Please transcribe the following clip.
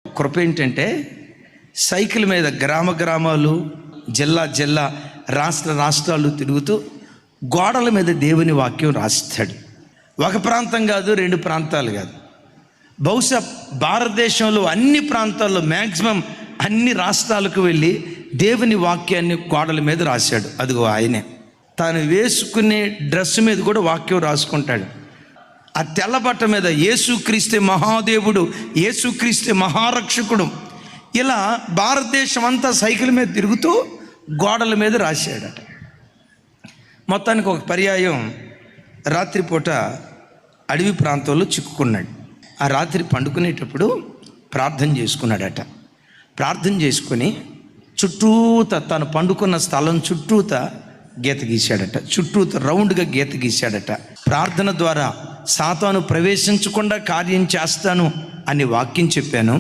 కృప ఏంటంటే సైకిల్ మీద గ్రామాలు, జిల్లా రాష్ట్రాలు తిరుగుతూ గోడల మీద దేవుని వాక్యం రాస్తాడు. ఒక ప్రాంతం కాదు, 2 ప్రాంతాలు కాదు, బహుశా భారతదేశంలో అన్ని ప్రాంతాల్లో మ్యాక్సిమం అన్ని రాష్ట్రాలకు వెళ్ళి దేవుని వాక్యాన్ని గోడల మీద రాశాడు. అదిగో ఆయనే. తాను వేసుకునే డ్రెస్ మీద కూడా వాక్యం రాసుకుంటాడు. ఆ తెల్లబట్ట మీద యేసుక్రీస్తే మహాదేవుడు, యేసుక్రీస్తే మహారక్షకుడు, ఇలా భారతదేశం అంతా సైకిల్ మీద తిరుగుతూ గోడల మీద రాశాడట. మొత్తానికి ఒక పర్యాయం రాత్రిపూట అడవి ప్రాంతంలో చిక్కుకున్నాడు. ఆ రాత్రి పండుకునేటప్పుడు ప్రార్థన చేసుకున్నాడట. ప్రార్థన చేసుకుని చుట్టూత తను పండుకున్న స్థలం చుట్టూత గీత గీశాడట. చుట్టూత రౌండ్గా గీత గీశాడట. ప్రార్థన ద్వారా సాతాను ప్రవేశించకుండా కార్యం చేస్తాను అని వాక్యం చెప్పాను.